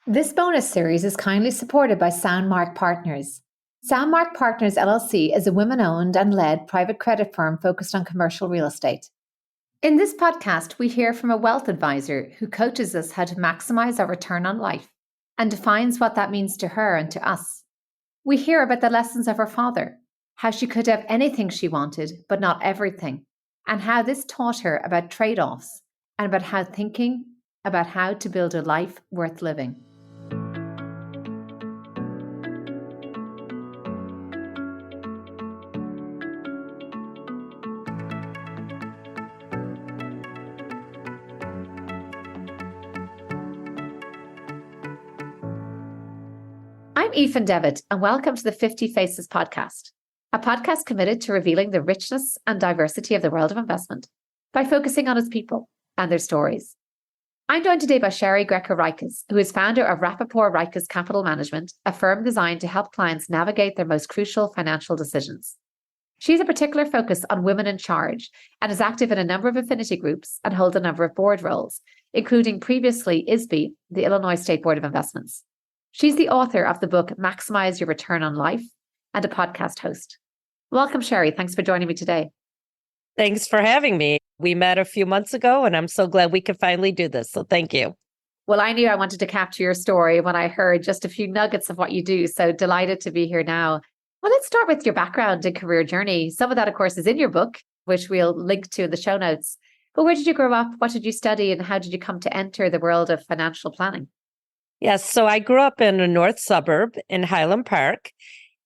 This bonus series is kindly supported by Soundmark Partners. Soundmark Partners LLC is a women-owned and led private credit firm focused on commercial real estate. In this podcast, we hear from a wealth advisor who coaches us how to maximize our return on life and defines what that means to her and to us. We hear about the lessons of her father, how she could have anything she wanted, but not everything, and how this taught her about trade-offs and about how thinking about how to build a life worth living. I'm Aoife Devitt, and welcome to the 50 Faces podcast, a podcast committed to revealing the richness and diversity of the world of investment by focusing on its people and their stories. I'm joined today by Shari Greco Reiches, who is founder of Reiches Capital Management, a firm designed to help clients navigate their most crucial financial decisions. She has a particular focus on women in charge and is active in a number of affinity groups and holds a number of board roles, including previously ISB, the Illinois State Board of Investments. She's the author of the book Maximize Your Return on Life and a podcast host. Welcome, Shari. Thanks for joining me today. Thanks for having me. We met a few months ago, and I'm so glad we could finally do this. So thank you. Well, I knew I wanted to capture your story when I heard just a few nuggets of what you do. So delighted to be here now. Well, let's start with your background and career journey. Some of that, of course, is in your book, which we'll link to in the show notes. But where did you grow up? What did you study? And how did you come to enter the world of financial planning? Yes, so I grew up in a north suburb in Highland Park,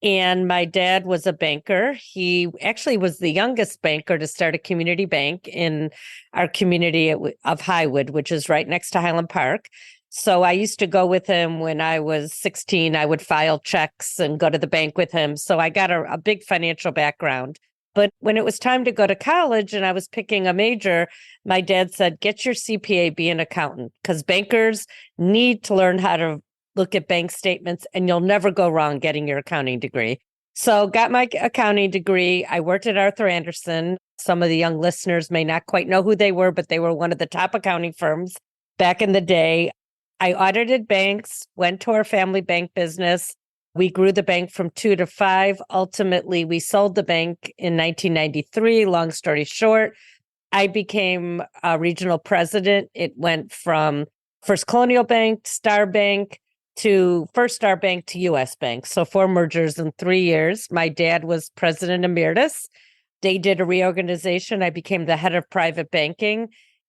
and my dad was a banker. He actually was the youngest banker to start a community bank in our community of Highwood, which is right next to Highland Park. So I used to go with him when I was 16. I would file checks and go to the bank with him. So I got a big financial background. But when it was time to go to college and I was picking a major, my dad said, get your CPA, be an accountant, because bankers need to learn how to look at bank statements and you'll never go wrong getting your accounting degree. So got my accounting degree. I worked at Arthur Andersen. Some of the young listeners may not quite know who they were, but they were one of the top accounting firms back in the day. I audited banks, went to our family bank business. We grew the bank from 2 to 5. Ultimately, we sold the bank in 1993. Long story short, I became a regional president. It went from First Colonial Bank, Star Bank, to First Star Bank to U.S. Bank. So 4 mergers in 3 years. My dad was president emeritus. They did a reorganization. I became the head of private banking.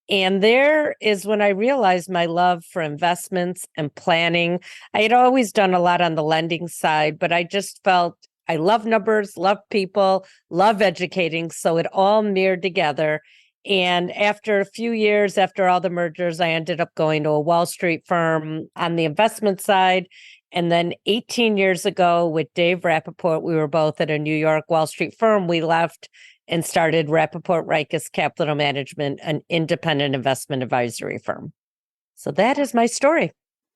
And there is when I realized my love for investments and planning. I had always done a lot on the lending side, but I just felt I love numbers, love people, love educating. So it all mirrored together. And after a few years, after all the mergers, I ended up going to a Wall Street firm on the investment side. And then 18 years ago with Dave Rappaport, we were both at a New York Wall Street firm. We left and started Reiches Capital Management, an independent investment advisory firm. So that is my story.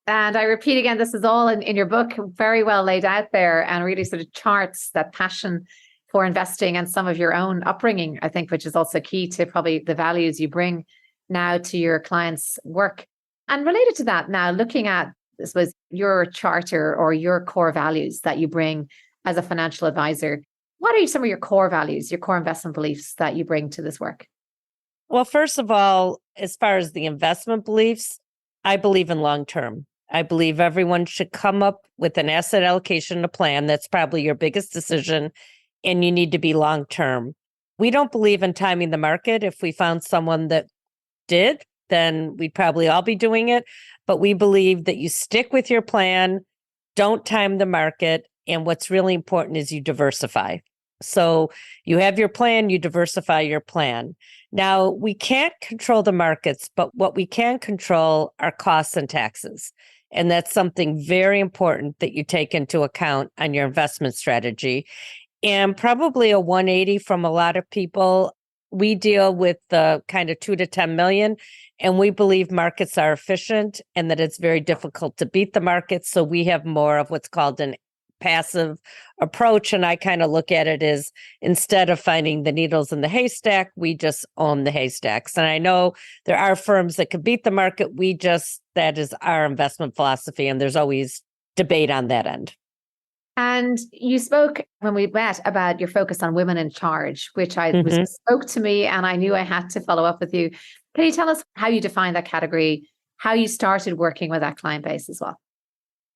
And I repeat again, this is all in your book, very well laid out there and really sort of charts that passion for investing and some of your own upbringing, I think, which is also key to probably the values you bring now to your clients' work. And related to that now, looking at, I suppose, your charter or your core values that you bring as a financial advisor, what are some of your core values, your core investment beliefs that you bring to this work? Well, first of all, as far as the investment beliefs, I believe in long term. I believe everyone should come up with an asset allocation plan. That's probably your biggest decision, and you need to be long term. We don't believe in timing the market. If we found someone that did, then we'd probably all be doing it. But we believe that you stick with your plan, don't time the market, and what's really important is you diversify. So you have your plan, you diversify your plan. Now, we can't control the markets, but what we can control are costs and taxes. And that's something very important that you take into account on your investment strategy. And probably a 180 from a lot of people. We deal with the kind of 2 to 10 million, and we believe markets are efficient and that it's very difficult to beat the markets. So we have more of what's called an passive approach. And I kind of look at it as instead of finding the needles in the haystack, we just own the haystacks. And I know there are firms that could beat the market. We just that is our investment philosophy. And there's always debate on that end. And you spoke when we met about your focus on women in charge, which spoke to me, and I knew I had to follow up with you. Can you tell us how you define that category, how you started working with that client base as well?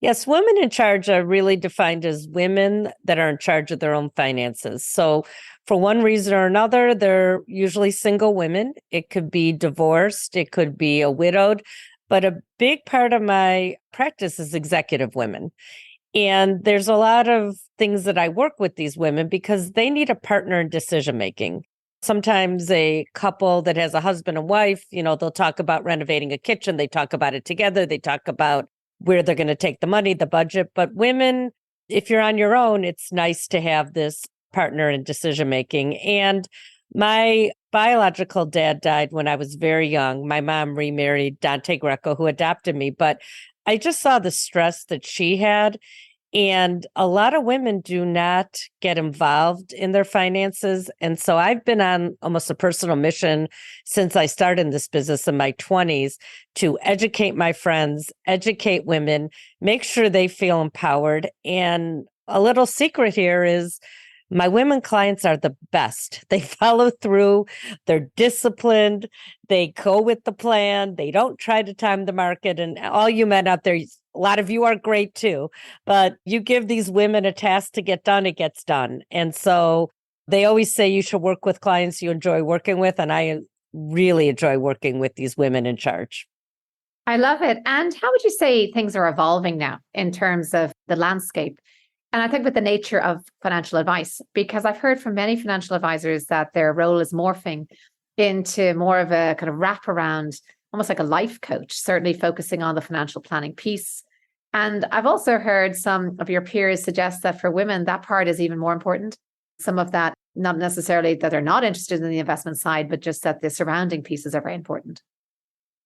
Yes, women in charge are really defined as women that are in charge of their own finances. So for one reason or another, they're usually single women. It could be divorced, it could be a widowed, but a big part of my practice is executive women. And there's a lot of things that I work with these women because they need a partner in decision making. Sometimes a couple that has a husband and wife, they'll talk about renovating a kitchen. They talk about it together. They talk about where they're going to take the money, the budget. But women, if you're on your own, it's nice to have this partner in decision making. And my biological dad died when I was very young. My mom remarried Dante Greco, who adopted me. But I just saw the stress that she had. And a lot of women do not get involved in their finances. And so I've been on almost a personal mission since I started in this business in my 20s to educate my friends, educate women, make sure they feel empowered. And a little secret here is my women clients are the best. They follow through, they're disciplined, they go with the plan, they don't try to time the market. And all you men out there, a lot of you are great too, but you give these women a task to get done, it gets done. And so they always say you should work with clients you enjoy working with. And I really enjoy working with these women in charge. I love it. And how would you say things are evolving now in terms of the landscape? And I think with the nature of financial advice, because I've heard from many financial advisors that their role is morphing into more of a kind of wraparound, almost like a life coach, certainly focusing on the financial planning piece. And I've also heard some of your peers suggest that for women, that part is even more important. Some of that, not necessarily that they're not interested in the investment side, but just that the surrounding pieces are very important.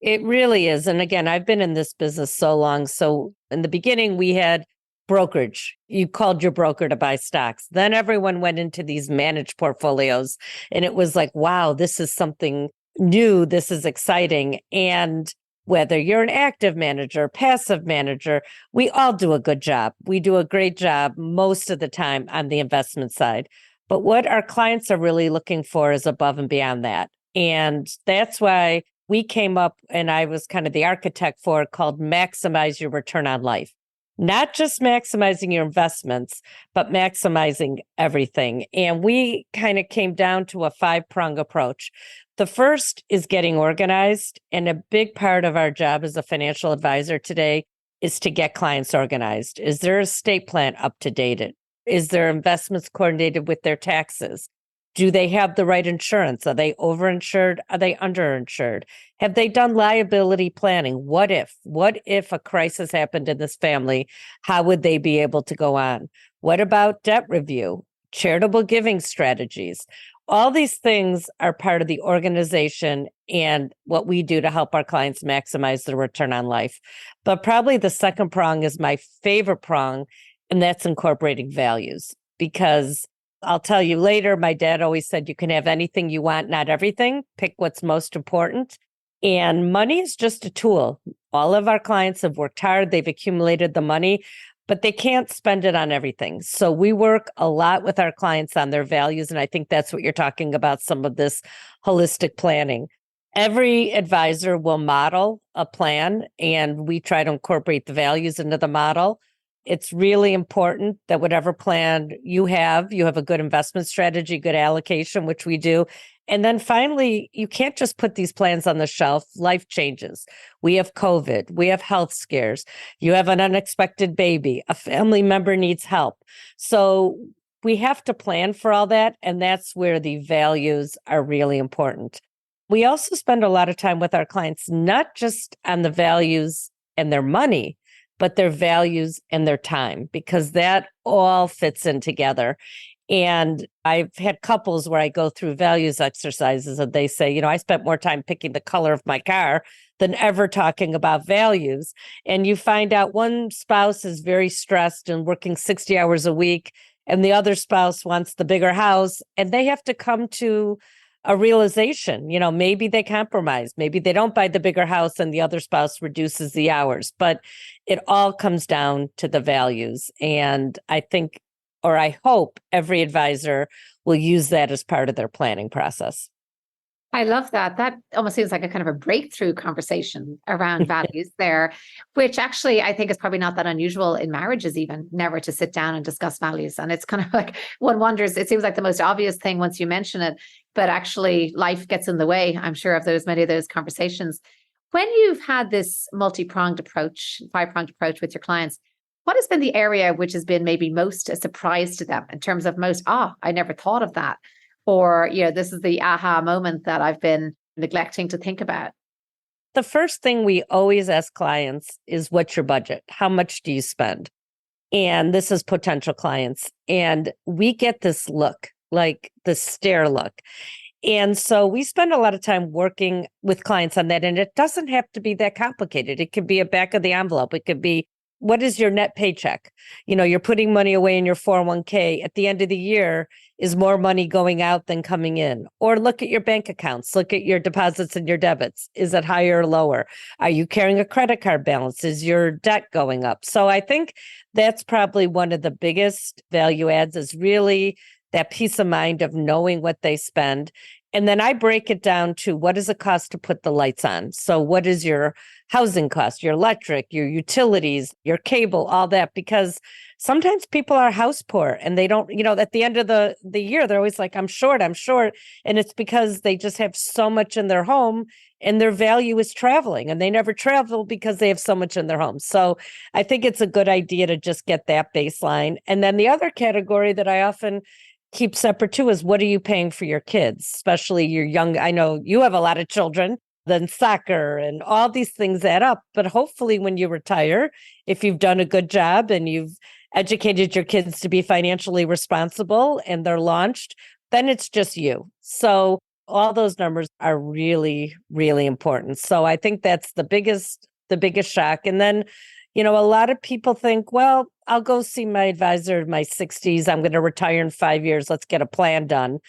It really is. And again, I've been in this business so long. So in the beginning, we had brokerage. You called your broker to buy stocks. Then everyone went into these managed portfolios. And it was like, wow, this is something new. This is exciting. And whether you're an active manager, passive manager, we all do a good job. We do a great job most of the time on the investment side. But what our clients are really looking for is above and beyond that. And that's why we came up, and I was kind of the architect for it, called Maximize Your Return on Life. Not just maximizing your investments, but maximizing everything. And we kind of came down to a 5-prong approach. The first is getting organized. And a big part of our job as a financial advisor today is to get clients organized. Is their estate plan up to date? Is their investments coordinated with their taxes? Do they have the right insurance? Are they overinsured? Are they underinsured? Have they done liability planning? What if a crisis happened in this family? How would they be able to go on? What about debt review, charitable giving strategies? All these things are part of the organization and what we do to help our clients maximize their return on life. But probably the second prong is my favorite prong, and that's incorporating values. Because I'll tell you later, my dad always said you can have anything you want, not everything. Pick what's most important. And money is just a tool. All of our clients have worked hard. They've accumulated the money, but they can't spend it on everything. So we work a lot with our clients on their values. And I think that's what you're talking about, some of this holistic planning. Every advisor will model a plan, and we try to incorporate the values into the model. It's really important that whatever plan you have a good investment strategy, good allocation, which we do. And then finally, you can't just put these plans on the shelf. Life changes. We have COVID. We have health scares. You have an unexpected baby. A family member needs help. So we have to plan for all that. And that's where the values are really important. We also spend a lot of time with our clients, not just on the values and their money, but their values and their time, because that all fits in together. And I've had couples where I go through values exercises and they say, I spent more time picking the color of my car than ever talking about values. And you find out one spouse is very stressed and working 60 hours a week, and the other spouse wants the bigger house, and they have to come to a realization. Maybe they compromise. Maybe they don't buy the bigger house and the other spouse reduces the hours. But it all comes down to the values. And I think, or I hope, every advisor will use that as part of their planning process. I love that. That almost seems like a kind of a breakthrough conversation around values there, which actually I think is probably not that unusual in marriages, even never to sit down and discuss values. And it's kind of like one wonders, it seems like the most obvious thing once you mention it, but actually life gets in the way, I'm sure, of many of those conversations. When you've had this multi-pronged approach, five-pronged approach with your clients, what has been the area which has been maybe most a surprise to them in terms of most, I never thought of that? Or, this is the aha moment that I've been neglecting to think about? The first thing we always ask clients is, what's your budget? How much do you spend? And this is potential clients. And we get this look, like the stare look. And so we spend a lot of time working with clients on that. And it doesn't have to be that complicated. It could be a back of the envelope. It could be, what is your net paycheck? You're putting money away in your 401k. At the end of the year, is more money going out than coming in? Or look at your bank accounts. Look at your deposits and your debits. Is it higher or lower? Are you carrying a credit card balance? Is your debt going up? So I think that's probably one of the biggest value adds, is really that peace of mind of knowing what they spend. And then I break it down to, what does it cost to put the lights on? So what is your housing cost, your electric, your utilities, your cable, all that? Because sometimes people are house poor and they don't, at the end of the year, they're always like, I'm short. And it's because they just have so much in their home and their value is traveling, and they never travel because they have so much in their home. So I think it's a good idea to just get that baseline. And then the other category that I often keep separate too is, what are you paying for your kids, especially your young? I know you have a lot of children, then soccer and all these things add up. But hopefully when you retire, if you've done a good job and you've educated your kids to be financially responsible and they're launched, then it's just you. So all those numbers are really, really important. So I think that's the biggest shock. And then, a lot of people think, well, I'll go see my advisor in my 60s. I'm going to retire in 5 years. Let's get a plan done.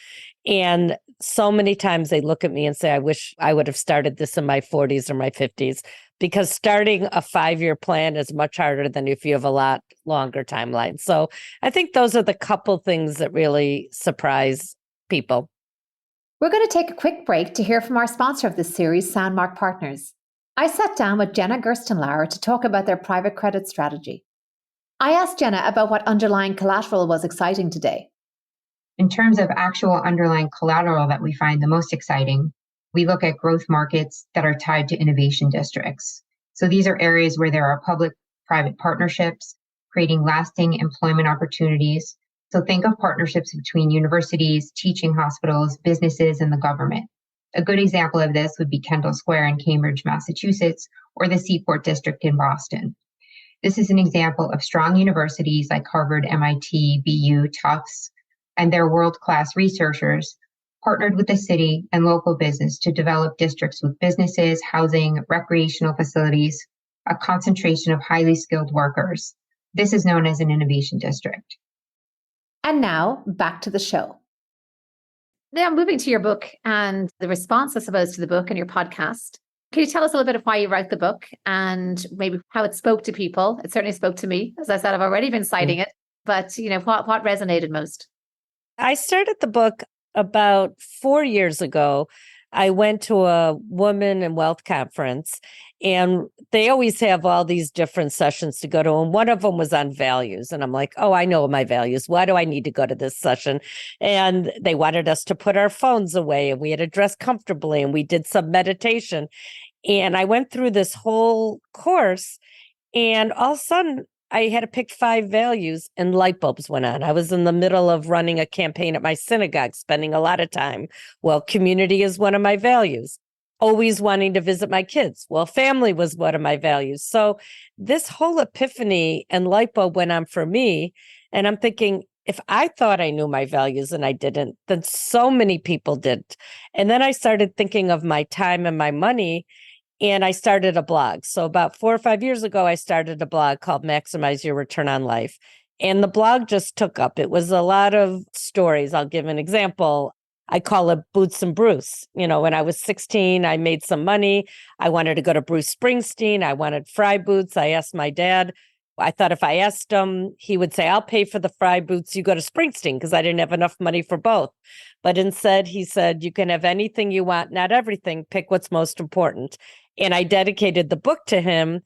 And so many times they look at me and say, I wish I would have started this in my 40s or my 50s, because starting a 5-year plan is much harder than if you have a lot longer timeline. So I think those are the couple things that really surprise people. We're going to take a quick break to hear from our sponsor of this series, Sandmark Partners. I sat down with Jenna Gerstenlauer to talk about their private credit strategy. I asked Jenna about what underlying collateral was exciting today. In terms of actual underlying collateral that we find the most exciting, we look at growth markets that are tied to innovation districts. So these are areas where there are public-private partnerships, creating lasting employment opportunities. So think of partnerships between universities, teaching hospitals, businesses, and the government. A good example of this would be Kendall Square in Cambridge, Massachusetts, or the Seaport District in Boston. This is an example of strong universities like Harvard, MIT, BU, Tufts, and their world-class researchers partnered with the city and local business to develop districts with businesses, housing, recreational facilities, a concentration of highly skilled workers. This is known as an innovation district. And now back to the show. Now moving to your book and the response, I suppose, to the book and your podcast. Can you tell us a little bit of why you wrote the book and maybe how it spoke to people? It certainly spoke to me. As I said, I've already been citing it, but what resonated most? I started the book about 4 years ago. I went to a woman and wealth conference, and they always have all these different sessions to go to. And one of them was on values. And I'm like, oh, I know my values. Why do I need to go to this session? And they wanted us to put our phones away, and we had to dress comfortably, and we did some meditation. And I went through this whole course, and all of a sudden I had to pick 5 values, and light bulbs went on. I was in the middle of running a campaign at my synagogue, spending a lot of time. Well, community is one of my values. Always wanting to visit my kids. Well, family was one of my values. So this whole epiphany and light bulb went on for me. And I'm thinking, if I thought I knew my values and I didn't, then so many people didn't. And then I started thinking of my time and my money. And I started a blog. So about 4 or 5 years ago, I started a blog called Maximize Your Return on Life. And the blog just took up. It was a lot of stories. I'll give an example. I call it Boots and Bruce. When I was 16, I made some money. I wanted to go to Bruce Springsteen. I wanted fry boots. I asked my dad. I thought if I asked him, he would say, I'll pay for the fry boots. You go to Springsteen, because I didn't have enough money for both. But instead, he said, you can have anything you want, not everything. Pick what's most important. And I dedicated the book to him.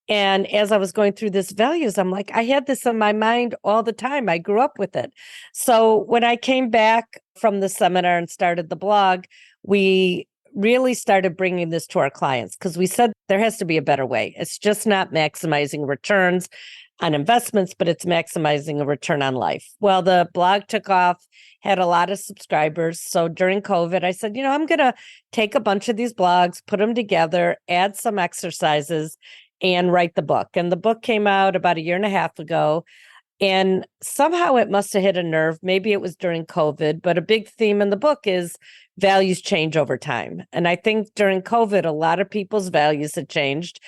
And as I was going through this values, I'm like, I had this in my mind all the time. I grew up with it. So when I came back from the seminar and started the blog, we really started bringing this to our clients, because we said there has to be a better way. It's just not maximizing returns on investments, but it's maximizing a return on life. Well, the blog took off, had a lot of subscribers. So during COVID, I said, I'm going to take a bunch of these blogs, put them together, add some exercises, and write the book. And the book came out about a year and a half ago. And somehow it must have hit a nerve. Maybe it was during COVID, but a big theme in the book is values change over time. And I think during COVID, a lot of people's values had changed.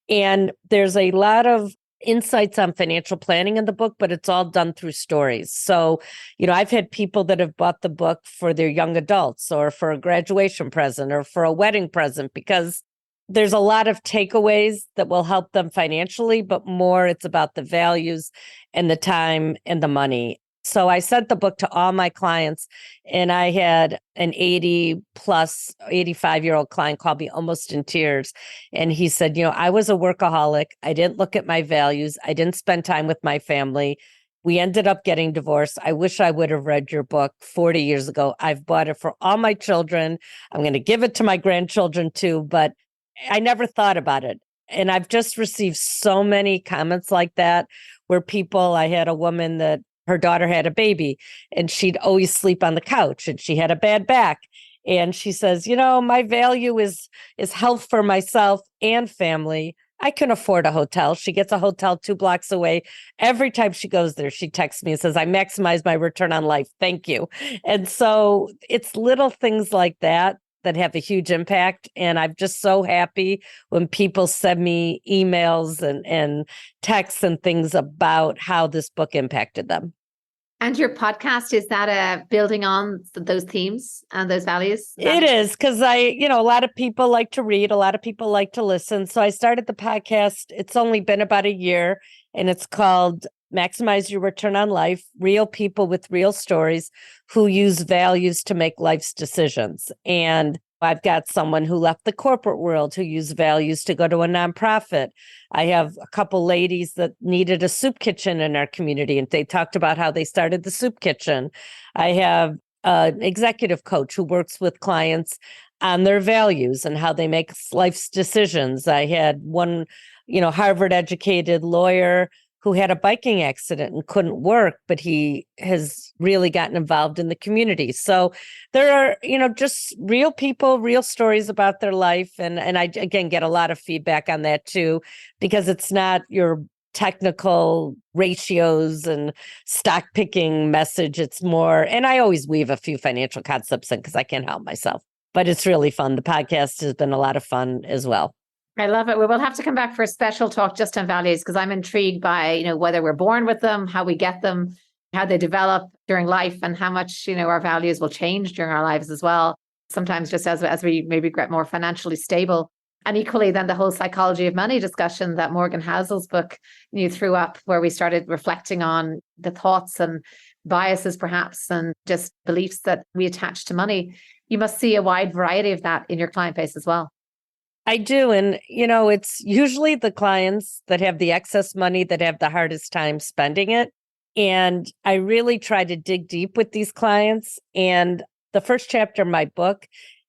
And there's a lot of insights on financial planning in the book, but it's all done through stories. So, I've had people that have bought the book for their young adults, or for a graduation present, or for a wedding present, because there's a lot of takeaways that will help them financially, but more it's about the values and the time and the money. So I sent the book to all my clients, and I had an 85-year-old client call me almost in tears. And he said, I was a workaholic. I didn't look at my values. I didn't spend time with my family. We ended up getting divorced. I wish I would have read your book 40 years ago. I've bought it for all my children. I'm going to give it to my grandchildren too, but I never thought about it. And I've just received so many comments like that, where I had a woman that her daughter had a baby and she'd always sleep on the couch, and she had a bad back. And she says, my value is health for myself and family. I can afford a hotel. She gets a hotel 2 blocks away. Every time she goes there, she texts me and says, I maximize my return on life. Thank you. And so it's little things like that have a huge impact. And I'm just so happy when people send me emails and texts and things about how this book impacted them. And your podcast, is that building on those themes and those values? It is, because a lot of people like to read, a lot of people like to listen. So I started the podcast. It's only been about a year, and it's called Maximize Your Return on Life, Real People with Real Stories Who Use Values to Make Life's Decisions. And I've got someone who left the corporate world who used values to go to a nonprofit. I have a couple ladies that needed a soup kitchen in our community, and they talked about how they started the soup kitchen. I have an executive coach who works with clients on their values and how they make life's decisions. I had one, Harvard educated lawyer who had a biking accident and couldn't work, but he has really gotten involved in the community. So there are, just real people, real stories about their life. And I, again, get a lot of feedback on that too, because it's not your technical ratios and stock picking message. It's more, and I always weave a few financial concepts in because I can't help myself, but it's really fun. The podcast has been a lot of fun as well. I love it. We will have to come back for a special talk just on values, because I'm intrigued by, whether we're born with them, how we get them, how they develop during life, and how much, our values will change during our lives as well. Sometimes just as we maybe get more financially stable. And equally then the whole psychology of money discussion that Morgan Housel's book threw up, where we started reflecting on the thoughts and biases perhaps, and just beliefs that we attach to money. You must see a wide variety of that in your client base as well. I do. And, it's usually the clients that have the excess money that have the hardest time spending it. And I really try to dig deep with these clients. And the first chapter of my book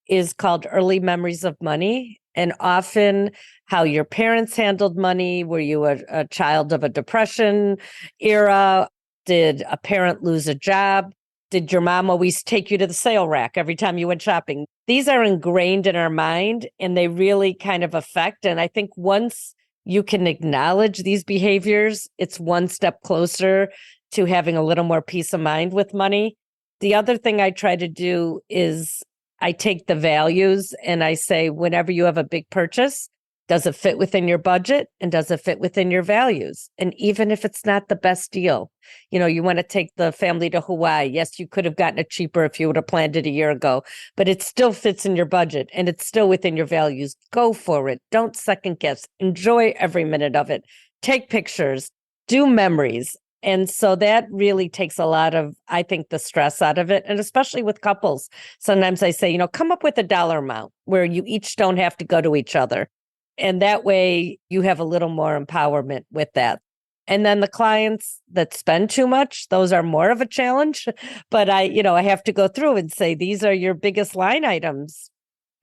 is called Early Memories of Money. And often how your parents handled money. Were you a child of a depression era? Did a parent lose a job? Did your mom always take you to the sale rack every time you went shopping? These are ingrained in our mind, and they really kind of affect. And I think once you can acknowledge these behaviors, it's one step closer to having a little more peace of mind with money. The other thing I try to do is I take the values and I say, whenever you have a big purchase, Does it fit within your budget? And does it fit within your values? And even if it's not the best deal, you want to take the family to Hawaii. Yes, you could have gotten it cheaper if you would have planned it a year ago, but it still fits in your budget and it's still within your values. Go for it. Don't second guess. Enjoy every minute of it. Take pictures, do memories. And so that really takes a lot of, I think, the stress out of it. And especially with couples, sometimes I say, come up with a dollar amount where you each don't have to go to each other. And that way you have a little more empowerment with that. And then the clients that spend too much, those are more of a challenge. But I have to go through and say, these are your biggest line items.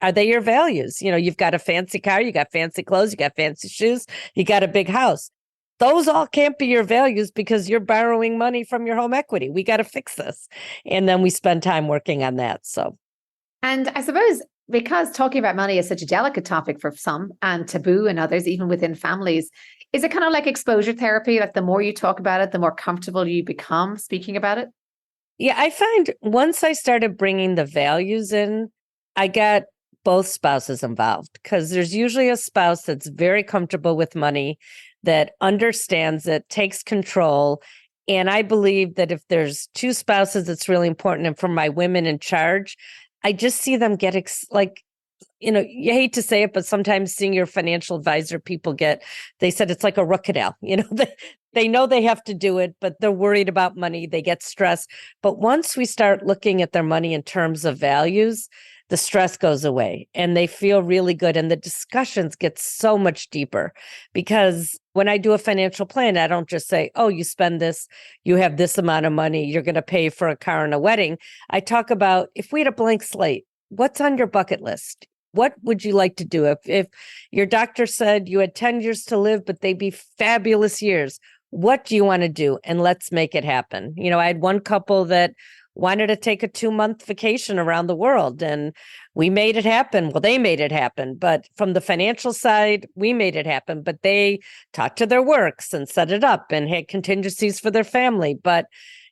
Are they your values? You've got a fancy car, you got fancy clothes, you got fancy shoes, you got a big house. Those all can't be your values because you're borrowing money from your home equity. We got to fix this. And then we spend time working on that. So, and I suppose because talking about money is such a delicate topic for some and taboo in others, even within families, is it kind of like exposure therapy? Like the more you talk about it, the more comfortable you become speaking about it? Yeah, I find once I started bringing the values in, I got both spouses involved because there's usually a spouse that's very comfortable with money, that understands it, takes control. And I believe that if there's two spouses, it's really important. And for my women in charge, I just see them get you hate to say it, but sometimes seeing your financial advisor, they said it's like a root canal. They know they have to do it, but they're worried about money. They get stressed. But once we start looking at their money in terms of values, the stress goes away and they feel really good. And the discussions get so much deeper because when I do a financial plan, I don't just say, oh, you spend this, you have this amount of money, you're going to pay for a car and a wedding. I talk about if we had a blank slate, what's on your bucket list? What would you like to do? If your doctor said you had 10 years to live, but they'd be fabulous years, what do you want to do? And let's make it happen. I had one couple that wanted to take a 2-month vacation around the world and we made it happen. Well, they made it happen, but from the financial side, we made it happen, but they talked to their works and set it up and had contingencies for their family. But,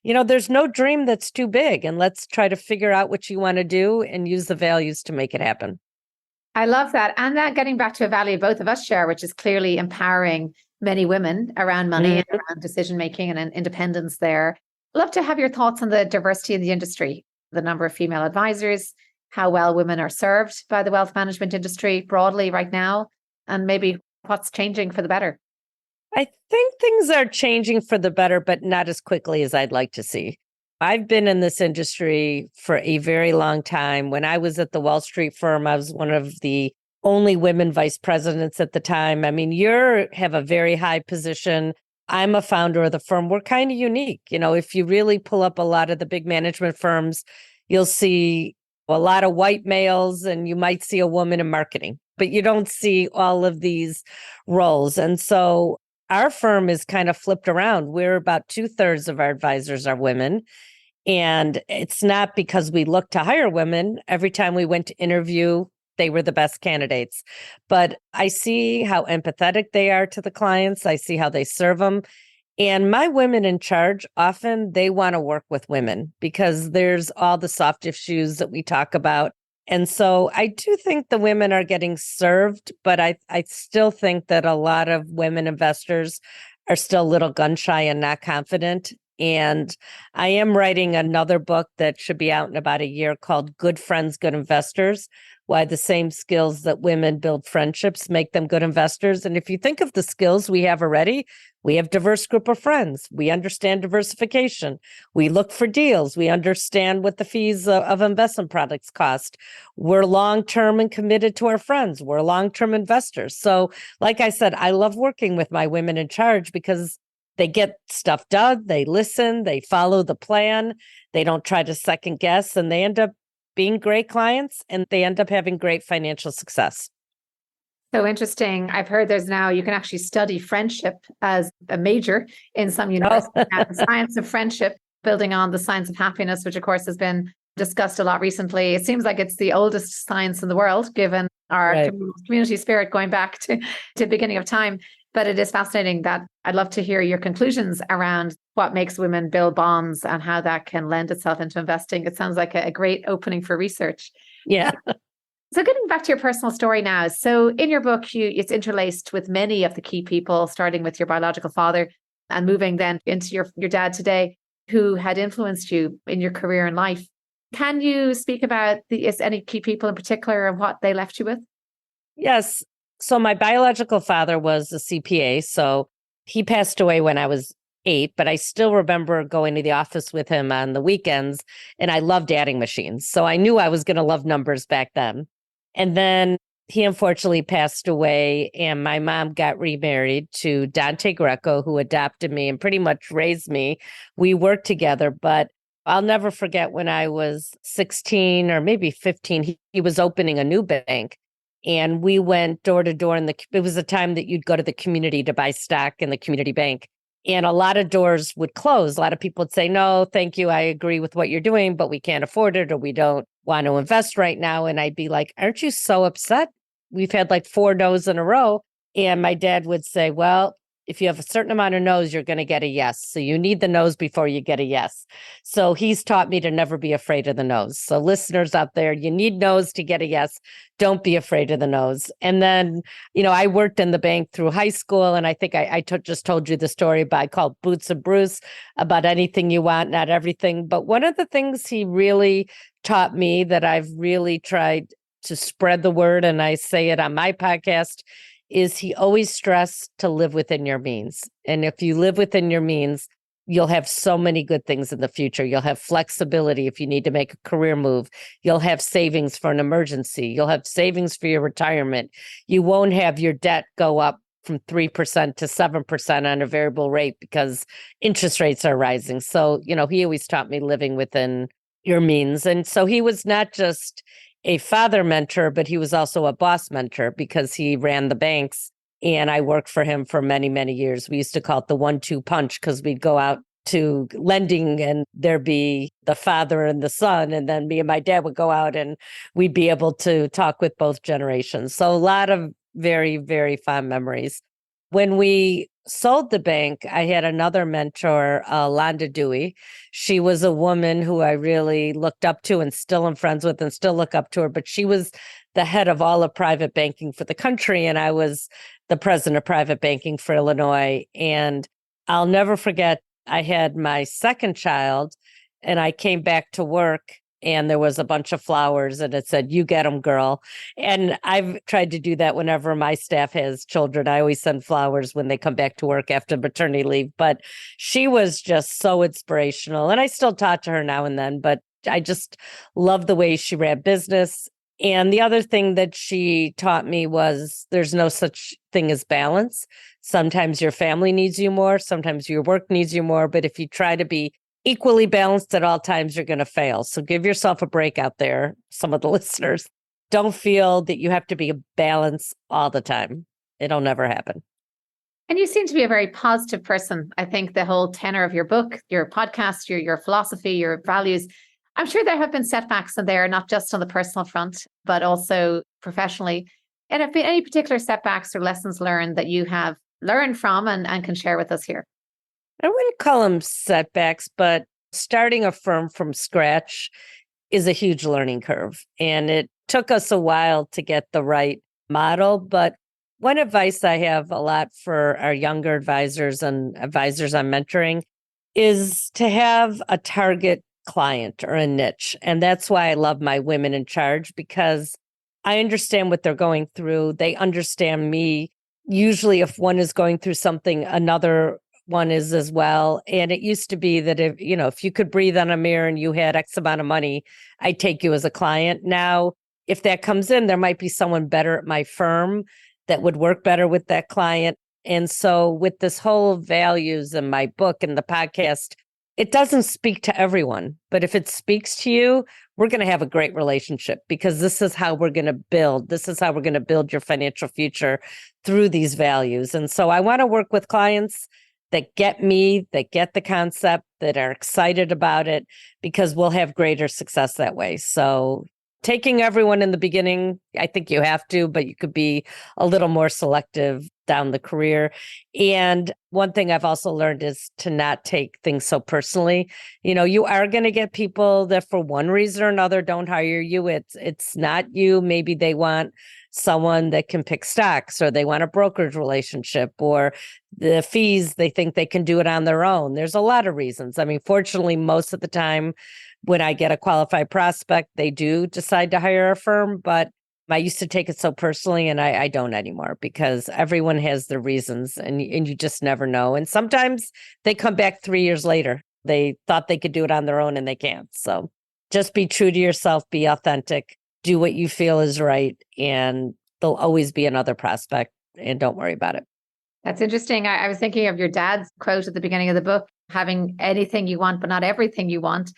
there's no dream that's too big, and let's try to figure out what you want to do and use the values to make it happen. I love that. And that getting back to a value both of us share, which is clearly empowering many women around money and around decision-making and independence there. Love to have your thoughts on the diversity in the industry, the number of female advisors, how well women are served by the wealth management industry broadly right now, and maybe what's changing for the better. I think things are changing for the better, but not as quickly as I'd like to see. I've been in this industry for a very long time. When I was at the Wall Street firm, I was one of the only women vice presidents at the time. I mean, you have a very high position. I'm a founder of the firm. We're kind of unique. If you really pull up a lot of the big management firms, you'll see a lot of white males and you might see a woman in marketing, but you don't see all of these roles. And so our firm is kind of flipped around. We're about 2/3 of our advisors are women. And it's not because we look to hire women. Every time we went to interview, they were the best candidates. But I see how empathetic they are to the clients. I see how they serve them. And my women in charge, often they want to work with women because there's all the soft issues that we talk about. And so I do think the women are getting served, but I still think that a lot of women investors are still a little gun shy and not confident. And I am writing another book that should be out in about a year called Good Friends, Good Investors, why the same skills that women build friendships make them good investors. And if you think of the skills we have already, we have diverse group of friends. We understand diversification. We look for deals. We understand what the fees of investment products cost. We're long-term and committed to our friends. We're long-term investors. So like I said, I love working with my women in charge because they get stuff done, they listen, they follow the plan, they don't try to second guess, and they end up being great clients and they end up having great financial success. So interesting. I've heard you can actually study friendship as a major in some universities. The science of friendship, building on the science of happiness, which of course has been discussed a lot recently. It seems like it's the oldest science in the world, given our community spirit going back to beginning of time. But it is fascinating that I'd love to hear your conclusions around what makes women build bonds and how that can lend itself into investing. It sounds like a great opening for research. Yeah. So getting back to your personal story now. So in your book, it's interlaced with many of the key people, starting with your biological father and moving then into your dad today, who had influenced you in your career and life. Can you speak about is any key people in particular and what they left you with? Yes. So my biological father was a CPA. So he passed away when I was 8, but I still remember going to the office with him on the weekends, and I loved adding machines. So I knew I was going to love numbers back then. And then he unfortunately passed away, and my mom got remarried to Greco, who adopted me and pretty much raised me. We worked together, but I'll never forget when I was 16 or maybe 15, he was opening a new bank. And we went door to door it was a time that you'd go to the community to buy stock in the community bank. And a lot of doors would close. A lot of people would say, no, thank you. I agree with what you're doing, but we can't afford it or we don't want to invest right now. And I'd be like, aren't you so upset? We've had like 4 no's in a row. And my dad would say, well, if you have a certain amount of no's, you're going to get a yes. So you need the no's before you get a yes. So he's taught me to never be afraid of the no's. So listeners out there, you need no's to get a yes. Don't be afraid of the no's. And then, I worked in the bank through high school. And I think I just told you the story I called Boots and Bruce, about anything you want, not everything. But one of the things he really taught me that I've really tried to spread the word, and I say it on my podcast, is he always stressed to live within your means. And if you live within your means, you'll have so many good things in the future. You'll have flexibility if you need to make a career move. You'll have savings for an emergency. You'll have savings for your retirement. You won't have your debt go up from 3% to 7% on a variable rate because interest rates are rising. So, he always taught me living within your means. And so he was not just a father mentor, but he was also a boss mentor because he ran the banks. And I worked for him for many, many years. We used to call it the 1-2 punch because we'd go out to lending and there'd be the father and the son. And then me and my dad would go out and we'd be able to talk with both generations. So a lot of very, very fond memories. When we sold the bank, I had another mentor, Londa Dewey. She was a woman who I really looked up to and still am friends with and still look up to her. But she was the head of all of private banking for the country. And I was the president of private banking for Illinois. And I'll never forget, I had my second child and I came back to work and there was a bunch of flowers and it said, "You get them, girl." And I've tried to do that whenever my staff has children. I always send flowers when they come back to work after maternity leave. But she was just so inspirational. And I still talk to her now and then, but I just love the way she ran business. And the other thing that she taught me was there's no such thing as balance. Sometimes your family needs you more. Sometimes your work needs you more. But if you try to be equally balanced at all times, you're going to fail. So give yourself a break out there, some of the listeners. Don't feel that you have to be a balance all the time. It'll never happen. And you seem to be a very positive person. I think the whole tenor of your book, your podcast, your philosophy, your values, I'm sure there have been setbacks in there, not just on the personal front, but also professionally. And have been any particular setbacks or lessons learned that you have learned from and can share with us here? I wouldn't call them setbacks, but starting a firm from scratch is a huge learning curve. And it took us a while to get the right model. But one advice I have a lot for our younger advisors and advisors I'm mentoring is to have a target client or a niche. And that's why I love my women in charge, because I understand what they're going through. They understand me. Usually if one is going through something, another one is as well. And it used to be that if you could breathe on a mirror and you had X amount of money, I'd take you as a client. Now, if that comes in, there might be someone better at my firm that would work better with that client. And so with this whole values in my book and the podcast, it doesn't speak to everyone, but if it speaks to you, we're going to have a great relationship because this is how we're going to build. This is how we're going to build your financial future through these values. And so I want to work with clients that get me, that get the concept, that are excited about it, because we'll have greater success that way. So taking everyone in the beginning, I think you have to, but you could be a little more selective down the career. And one thing I've also learned is to not take things so personally. You are going to get people that for one reason or another don't hire you. It's not you. Maybe they want someone that can pick stocks, or they want a brokerage relationship, or the fees, they think they can do it on their own. There's a lot of reasons. I mean, fortunately, most of the time when I get a qualified prospect, they do decide to hire a firm, but I used to take it so personally, and I don't anymore, because everyone has their reasons, and you just never know. And sometimes they come back 3 years later. They thought they could do it on their own and they can't. So just be true to yourself, be authentic, do what you feel is right, and there'll always be another prospect, and don't worry about it. That's interesting. I was thinking of your dad's quote at the beginning of the book, having anything you want, but not everything you want.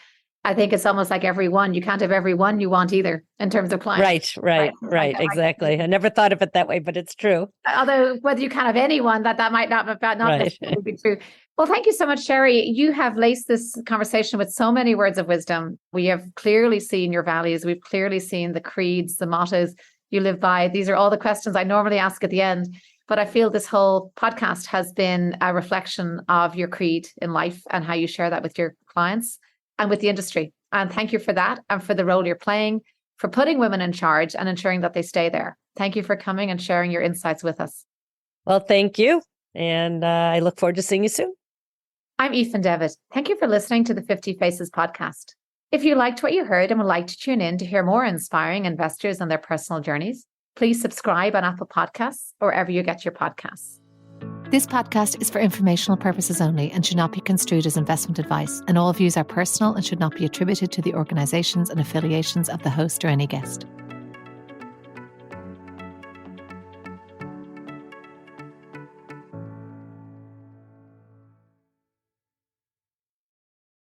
I think it's almost like everyone. You can't have everyone you want either in terms of clients. Right. Exactly. I never thought of it that way, but it's true. Although whether you can have anyone, that might not necessarily be true. Well, thank you so much, Shari. You have laced this conversation with so many words of wisdom. We have clearly seen your values. We've clearly seen the creeds, the mottos you live by. These are all the questions I normally ask at the end. But I feel this whole podcast has been a reflection of your creed in life and how you share that with your clients and with the industry. And thank you for that, and for the role you're playing, for putting women in charge and ensuring that they stay there. Thank you for coming and sharing your insights with us. Well, thank you. And I look forward to seeing you soon. I'm Aoife Devitt. Thank you for listening to the 50 Faces podcast. If you liked what you heard and would like to tune in to hear more inspiring investors and their personal journeys, please subscribe on Apple Podcasts or wherever you get your podcasts. This podcast is for informational purposes only and should not be construed as investment advice, and all views are personal and should not be attributed to the organizations and affiliations of the host or any guest.